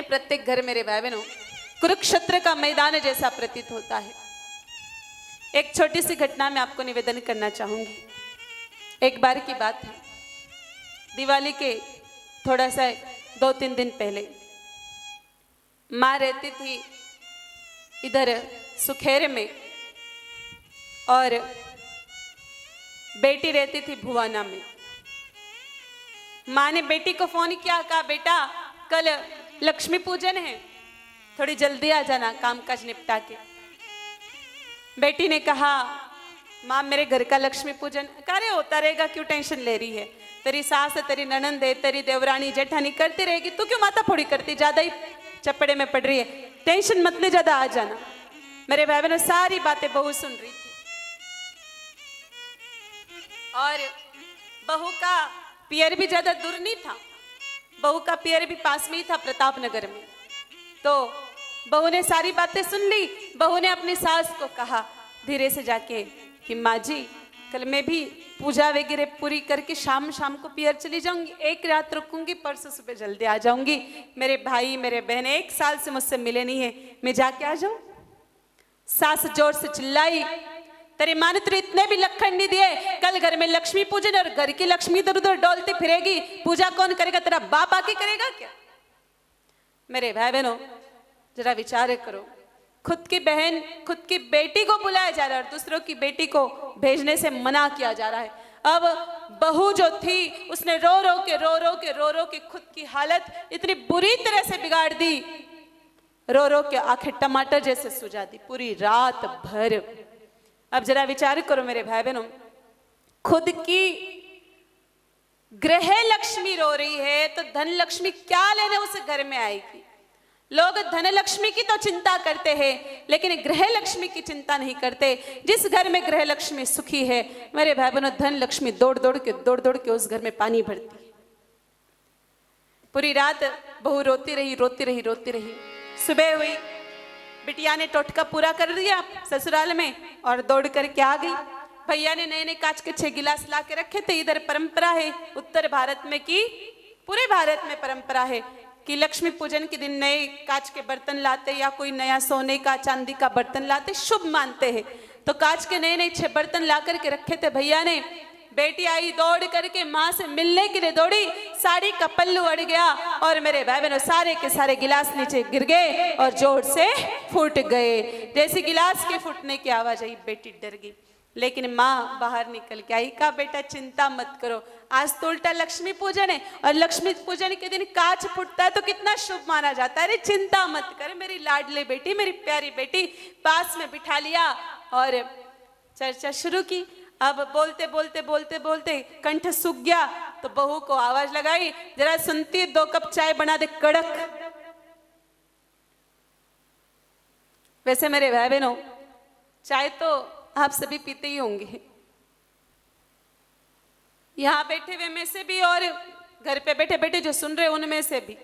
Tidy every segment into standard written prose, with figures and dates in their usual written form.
प्रत्येक घर मेरे भाई बहनों कुरुक्षेत्र का मैदान जैसा प्रतीत होता है। एक छोटी सी घटना में आपको निवेदन करना चाहूंगी। एक बार की बात है, दिवाली के थोड़ा सा 2-3 दिन पहले माँ रहती थी इधर सुखेरे में और बेटी रहती थी भुवाना में। माँ ने बेटी को फोन किया, कहा बेटा कल लक्ष्मी पूजन है, थोड़ी जल्दी आ जाना काम काज निपटा के। बेटी ने कहा माँ मेरे घर का लक्ष्मी पूजन, अरे होता रहेगा, क्यों टेंशन ले रही है, तेरी सास है, तेरी ननंद है, तेरी देवरानी जेठानी करती रहेगी, तू क्यों माथा फोड़ी करती, ज्यादा ही चपड़े में पड़ रही है, टेंशन मत ले, ज्यादा आ जाना। मेरे भाई बहनों सारी बातें बहू सुन रही थी और बहू का पियर भी ज्यादा दूर नहीं था, बहू का पियर भी पास में ही था प्रतापनगर में। तो बहू ने सारी बातें सुन ली। बहू ने अपनी सास को कहा धीरे से जाके कि माँ जी कल मैं भी पूजा वगैरह पूरी करके शाम को पियर चली जाऊंगी, एक रात रुकूंगी, परसों सुबह जल्दी आ जाऊंगी। मेरे भाई मेरे बहन 1 साल से मुझसे मिले नहीं है, मैं जाके आ जाऊं। सास जोर से चिल्लाई, तेरी माँ ने तुझे इतने भी लखन नहीं दिए, कल घर में लक्ष्मी पूजन और घर की लक्ष्मी इधर उधर डोलती फिरेगी, पूजा कौन करेगा, तेरा बाप आके करेगा क्या। मेरे भाई बहनों जरा विचार करो, खुद की बहन खुद की बेटी को बुलाया जा रहा है और दूसरों की बेटी को भेजने से मना किया जा रहा है। अब बहू जो थी उसने रो रो के खुद की हालत इतनी बुरी तरह से बिगाड़ दी, रो के आंखें टमाटर जैसे सुझा दी पूरी रात भर। अब जरा विचार करो मेरे भाई बहनों, खुद की गृह लक्ष्मी रो रही है तो धन लक्ष्मी क्या लेने उस घर में आएगी। लोग धन लक्ष्मी की तो चिंता करते हैं लेकिन गृह लक्ष्मी की चिंता नहीं करते। जिस घर में गृह लक्ष्मी सुखी है मेरे भाई बहनों, धन लक्ष्मी दौड़ दौड़ के उस घर में पानी भरती है। पूरी रात बहू रोती रही। सुबह हुई, बिटिया ने टोटका पूरा कर दिया ससुराल में और दौड़ करके आ गई। भैया ने नए कांच के 6 गिलास ला के रखे थे। इधर परंपरा है उत्तर भारत में की पूरे भारत में परंपरा है कि लक्ष्मी पूजन के दिन नए कांच के बर्तन लाते या कोई नया सोने का चांदी का बर्तन लाते, शुभ मानते हैं। तो कांच के नए 6 बर्तन ला करके रखे थे भैया ने। बेटी आई दौड़ करके माँ से मिलने के लिए दौड़ी, साड़ी का पल्लू अड़ गया और मेरे भाई बहनों सारे के सारे गिलास नीचे गिर गए और जोर से फूट गए। जैसे गिलास के फूटने की आवाज आई बेटी डर गई, लेकिन माँ बाहर निकल के आई, कहा बेटा चिंता मत करो, आज तो उल्टा लक्ष्मी पूजन है और लक्ष्मी पूजन के दिन कांच फूटता है तो कितना शुभ माना जाता है। अरे चिंता मत कर मेरी लाडली बेटी, मेरी प्यारी बेटी। पास में बिठा लिया और चर्चा शुरू की। अब बोलते कंठ सूख गया तो बहू को आवाज लगाई, जरा सुनती 2 कप चाय बना दे कड़क। वैसे मेरे भाई बहनों चाय तो आप सभी पीते ही होंगे, यहां बैठे हुए में से भी और घर पे बैठे बैठे जो सुन रहे उनमें से भी।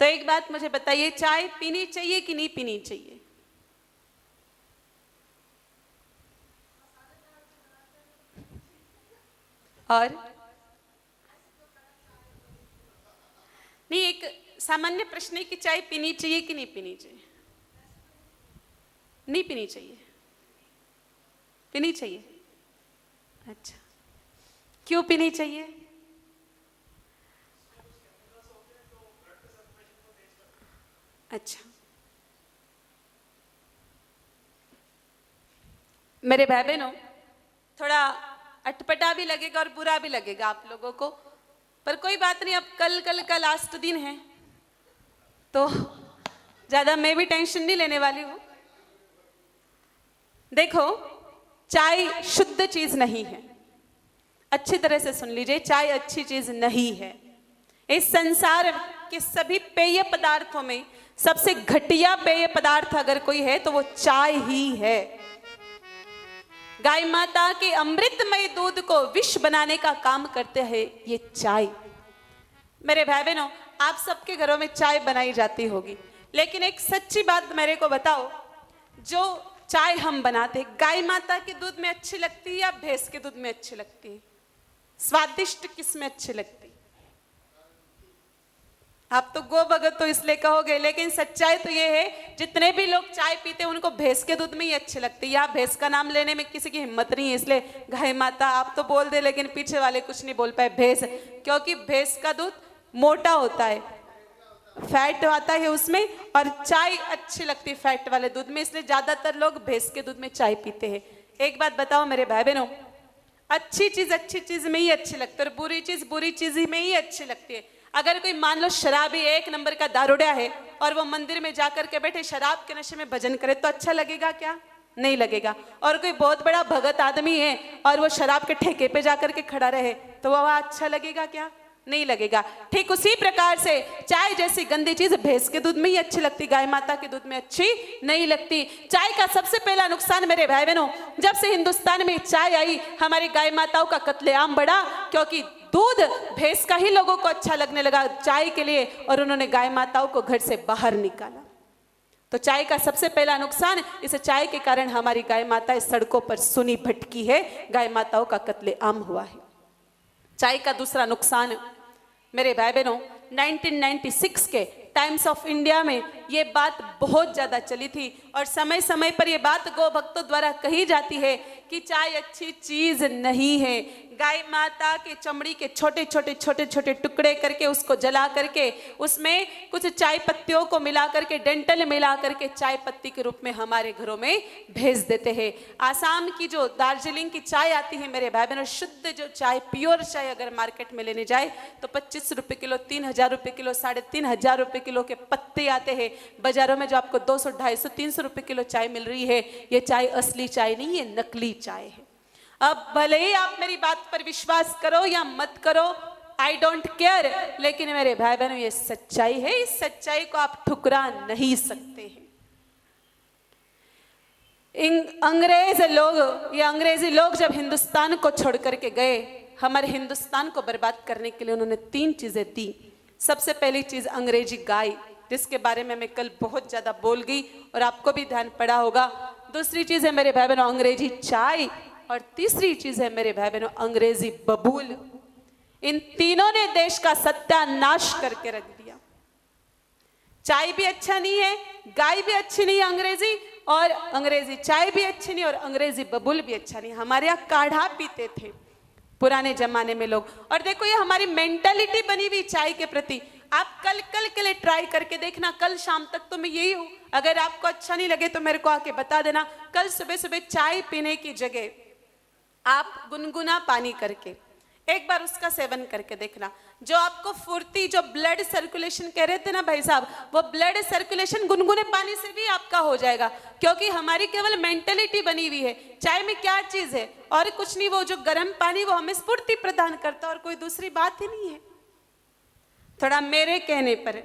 तो एक बात मुझे बताइए, चाय पीनी चाहिए कि नहीं पीनी चाहिए? और नहीं, एक सामान्य प्रश्न है कि चाय पीनी चाहिए कि नहीं पीनी चाहिए? नहीं पीनी चाहिए, पीनी चाहिए। अच्छा, क्यों पीनी चाहिए? अच्छा, मेरे भाई बहनों थोड़ा अटपटा भी लगेगा और बुरा भी लगेगा आप लोगों को, पर कोई बात नहीं। अब कल का लास्ट दिन है तो ज्यादा मैं भी टेंशन नहीं लेने वाली हूं। देखो, चाय शुद्ध चीज नहीं है, अच्छी तरह से सुन लीजिए, चाय अच्छी चीज नहीं है। इस संसार के सभी पेय पदार्थों में सबसे घटिया पेय पदार्थ अगर कोई है तो वो चाय ही है। गाय माता के अमृतमय दूध को विष बनाने का काम करते हैं ये चाय। मेरे भाई बहनों आप सबके घरों में चाय बनाई जाती होगी, लेकिन एक सच्ची बात मेरे को बताओ, जो चाय हम बनाते गाय माता के दूध में अच्छी लगती है या भैंस के दूध में अच्छी लगती है? स्वादिष्ट किस में अच्छी लगती? आप तो गो भगत तो इसलिए कहोगे, लेकिन सच्चाई तो ये है जितने भी लोग चाय पीते हैं उनको भैंस के दूध में ही अच्छी लगती है। यहाँ भैंस का नाम लेने में किसी की हिम्मत नहीं है, इसलिए गाय माता आप तो बोल दे, लेकिन पीछे वाले कुछ नहीं बोल पाए भैंस, क्योंकि भैंस का दूध मोटा होता है, फैट आता है उसमें, और चाय अच्छी लगती है फैट वाले दूध में, इसलिए ज्यादातर लोग भैंस के दूध में चाय पीते हैं। एक बात बताओ मेरे भाई बहनों, अच्छी चीज में ही अच्छी लगती है और बुरी चीज में ही अच्छी लगती है। अगर कोई मान लो शराबी एक नंबर का दारूडिया है और वो मंदिर में जाकर के बैठे शराब के नशे में भजन करे तो अच्छा लगेगा क्या? नहीं लगेगा। और कोई बहुत बड़ा भगत आदमी है और वो शराब के ठेके पे जाकर के खड़ा रहे तो वह अच्छा लगेगा क्या? नहीं लगेगा। ठीक उसी प्रकार से चाय जैसी गंदी चीज भैंस के दूध में ही अच्छी लगती, गाय माता के दूध में अच्छी नहीं लगती। चाय का सबसे पहला नुकसान मेरे भाई बहनों, जब से हिंदुस्तान में चाय आई हमारी गाय माताओं का कत्लेआम बढ़ा, क्योंकि दूध भैंस का ही लोगों को अच्छा लगने लगा चाय के लिए और उन्होंने गाय माताओं को घर से बाहर निकाला। तो चाय का सबसे पहला नुकसान, इस चाय के कारण हमारी गाय माताएं सड़कों पर सुनी भटकी है, गाय माताओं का कत्लेआम हुआ है। चाय का दूसरा नुकसान मेरे भाई बहनों, 1996 के टाइम्स ऑफ इंडिया में ये बात बहुत ज्यादा चली थी और समय समय पर ये बात गौ भक्तों द्वारा कही जाती है कि चाय अच्छी चीज नहीं है। गाय माता के चमड़ी के छोटे छोटे टुकड़े करके उसको जला करके उसमें कुछ चाय पत्तियों को मिला करके डेंटल मिला करके चाय पत्ती के रूप में हमारे घरों में भेज देते हैं। आसाम की जो दार्जिलिंग की चाय आती है मेरे भाई बहनों, शुद्ध जो चाय प्योर चाय अगर मार्केट में लेने जाए तो 25 रुपए किलो, 3,000 रुपए किलो, 3,500 रुपए किलो के पत्ते आते हैं। बाजारों में जो आपको 200, 250, 300 रुपए किलो चाय मिल रही है, ये चाय असली चाय नहीं है, नकली चाय है। अब भले ही आप मेरी बात पर विश्वास करो या मत करो, आई डोंट केयर, लेकिन मेरे भाई बहनों ये सच्चाई है, इस सच्चाई को आप ठुकरा नहीं सकते हैं। अंग्रेजी लोग जब हिंदुस्तान को छोड़ करके गए, हमारे हिंदुस्तान को बर्बाद करने के लिए उन्होंने 3 चीजें दी। सबसे पहली चीज अंग्रेजी गाय, जिसके बारे में मैं कल बहुत ज्यादा बोल गई और आपको भी ध्यान पड़ा होगा। दूसरी चीज है मेरे भाई बहनों अंग्रेजी चाय, और तीसरी चीज है मेरे भाई बहनों अंग्रेजी बबूल। इन तीनों ने देश का सत्यानाश करके रख दिया। चाय भी अच्छा नहीं है, गाय भी अच्छी नहीं है अंग्रेजी, और अंग्रेजी चाय भी अच्छी नहीं और अंग्रेजी बबूल भी अच्छा नहीं। हमारे यहाँ काढ़ा पीते थे पुराने जमाने में लोग, और देखो ये हमारी मेंटालिटी बनी हुई चाय के प्रति। आप कल के लिए ट्राई करके देखना, कल शाम तक तो मैं यही हूं, अगर आपको अच्छा नहीं लगे तो मेरे को आके बता देना। कल सुबह सुबह चाय पीने की जगह आप गुनगुना पानी करके एक बार उसका सेवन करके देखना, जो आपको फुर्ती, जो ब्लड सर्कुलेशन कह रहे थे ना भाई साहब, वो ब्लड सर्कुलेशन गुनगुने पानी से भी आपका हो जाएगा, क्योंकि हमारी केवल मेंटेलिटी बनी हुई है। चाय में क्या चीज है? और कुछ नहीं, वो जो गर्म पानी वो हमें स्फूर्ति प्रदान करता है और कोई दूसरी बात ही नहीं है। थोड़ा मेरे कहने पर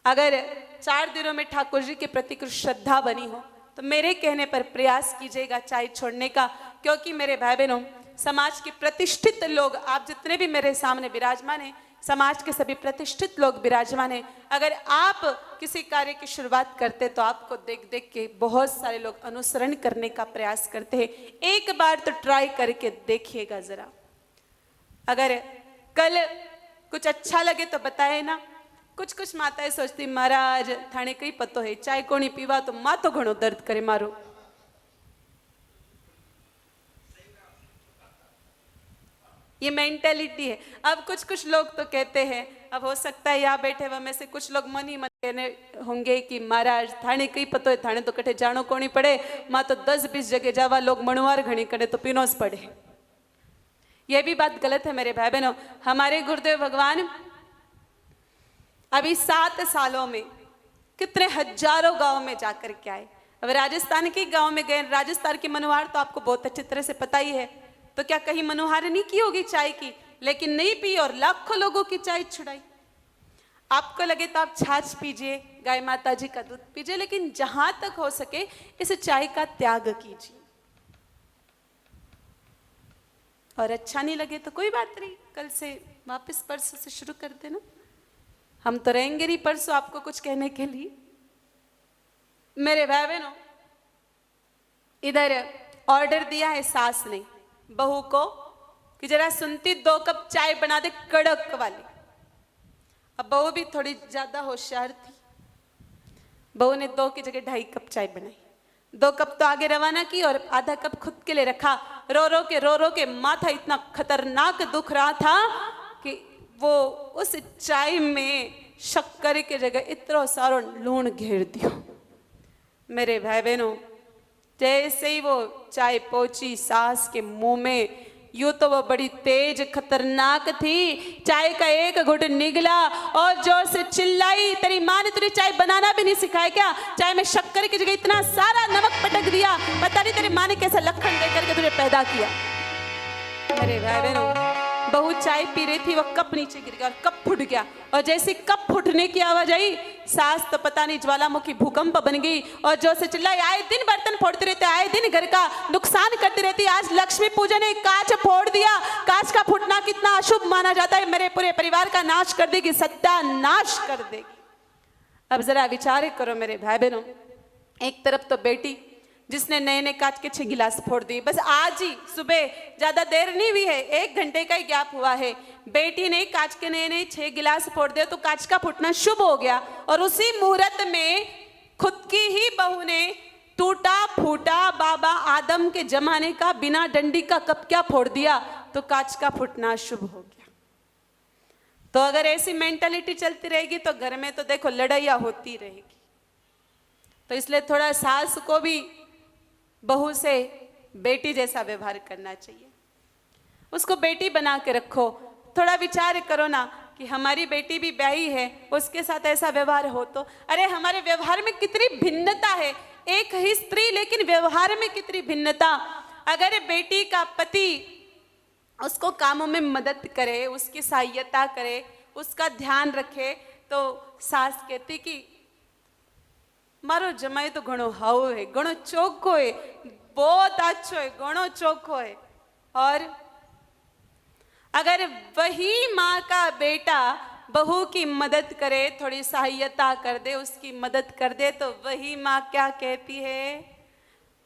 अगर 4 दिनों में ठाकुर जी के प्रति कुछ श्रद्धा बनी हो तो मेरे कहने पर प्रयास कीजिएगा चाय छोड़ने का, क्योंकि मेरे भाई बहनों समाज के प्रतिष्ठित लोग, आप जितने भी मेरे सामने विराजमान हैं, समाज के सभी प्रतिष्ठित लोग विराजमान हैं। अगर आप किसी कार्य की शुरुआत करते तो आपको देख देख के बहुत सारे लोग अनुसरण करने का प्रयास करते हैं। एक बार तो ट्राई करके देखिएगा जरा, अगर कल कुछ अच्छा लगे तो बताए ना। कुछ माताएं सोचती महाराज थाने कई पतो है, चाय कोनी पीवा तो मातो घणो दर्द करे मारो। ये मेंटेलिटी है। अब कुछ लोग तो कहते हैं, अब हो सकता है यहाँ बैठे हुए में से कुछ लोग मन ही मन कहने होंगे कि महाराज थाने कई पतो है, थाने तो कटे जानो कोनी पड़े, माँ तो 10-20 जगह जावा, लोग मणुवार घणी करे तो पीनोस पड़े। यह भी बात गलत है मेरे भाई बहनों। हमारे गुरुदेव भगवान अभी 7 सालों में कितने हजारों गांव में जाकर के आए। अब राजस्थान के गांव में गए, राजस्थान की मनुहार तो आपको बहुत अच्छी तरह से पता ही है, तो क्या कहीं मनुहार नहीं की होगी चाय की, लेकिन नहीं पी और लाखों लोगों की चाय छुड़ाई। आपको लगे तो आप छाछ पीजिए, गाय माता जी का दूध पीजिए, लेकिन जहां तक हो सके इस चाय का त्याग कीजिए। और अच्छा नहीं लगे तो कोई बात नहीं, कल से वापस परसों से शुरू कर देना, हम तो रहेंगे नहीं परसों आपको कुछ कहने के लिए। मेरे भाई बहनों इधर ऑर्डर दिया है सास ने बहू को कि जरा सुनती 2 कप चाय बना दे कड़क वाली। अब बहू भी थोड़ी ज्यादा होशियार थी। बहू ने 2 की जगह 2.5 कप चाय बनाई। 2 कप तो आगे रवाना की और आधा कप खुद के लिए रखा। रो रो के माथा इतना खतरनाक दुख रहा था कि वो उस चाय में शक्कर के जगह इतना सारा लूण घेर दिया। मेरे भाई बहनों, जैसे ही वो चाय पहुंची सास के मुंह में, यूं तो वो बड़ी तेज खतरनाक थी। चाय का एक घुट निगला और जोर से चिल्लाई, तेरी माँ ने तुझे चाय बनाना भी नहीं सिखाया क्या? चाय में शक्कर की जगह इतना सारा नमक पटक दिया। पता नहीं तेरी माँ ने कैसा लखन दे करके तुझे पैदा किया। मेरे भाई बहनों, बहू चाय पी रही थी, वो कप नीचे गिर गया और कप फूट गया। और जैसे कप फूटने की आवाज आई, सास तो पता नहीं ज्वालामुखी भूकंप बन गई और जो से चिल्लाई, आए दिन बर्तन फोड़ते रहते, आए दिन घर का नुकसान करती रहती, आज लक्ष्मी पूजन ने कांच फोड़ दिया। कांच का फूटना कितना अशुभ माना जाता है, मेरे पूरे परिवार का नाश कर देगी, सत्यानाश कर देगी। अब जरा विचार करो मेरे भाई बहनों, एक तरफ तो बेटी जिसने नए नए कांच के 6 गिलास फोड़ दिए, बस आज ही सुबह, ज्यादा देर नहीं हुई है, 1 घंटे का ही गैप हुआ है, बेटी ने कांच के नए नए 6 गिलास फोड़ दिए तो कांच का फूटना शुभ हो गया। और उसी मुहूर्त में खुद की ही बहू ने टूटा फूटा बाबा आदम के जमाने का बिना डंडी का कप क्या फोड़ दिया तो कांच का फूटना शुभ हो गया। तो अगर ऐसी मेंटालिटी चलती रहेगी तो घर में तो देखो लड़ाइयाँ होती रहेगी। तो इसलिए थोड़ा सास को भी बहू से बेटी जैसा व्यवहार करना चाहिए, उसको बेटी बना के रखो। थोड़ा विचार करो ना कि हमारी बेटी भी ब्याही है, उसके साथ ऐसा व्यवहार हो तो, अरे हमारे व्यवहार में कितनी भिन्नता है, एक ही स्त्री लेकिन व्यवहार में कितनी भिन्नता। अगर बेटी का पति उसको कामों में मदद करे, उसकी सहायता करे, उसका ध्यान रखे, तो सास कहती कि मारो जमाई तो घणो हाउ है, घणो चोखो है, बहुत अच्छो है, घणो चोखो है। और अगर वही माँ का बेटा बहू की मदद करे, थोड़ी सहायता कर दे, उसकी मदद कर दे, तो वही माँ क्या कहती है,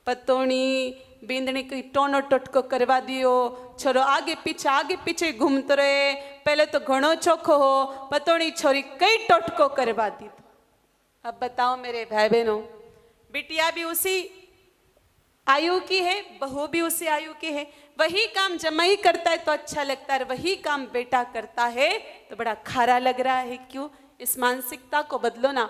पतोनी बिंदनी की टोनो टोटको करवा दियो, छोरो आगे पीछे घूमते रहे, पहले तो घणो चोखो हो, पतोनी छोरी कई टोटको करवा दी। अब बताओ मेरे भाई बहनों, बिटिया भी उसी आयु की है, बहू भी उसी आयु की है, वही काम जमाई करता है तो अच्छा लगता है, वही काम बेटा करता है तो बड़ा खारा लग रहा है। क्यों? इस मानसिकता को बदलो ना।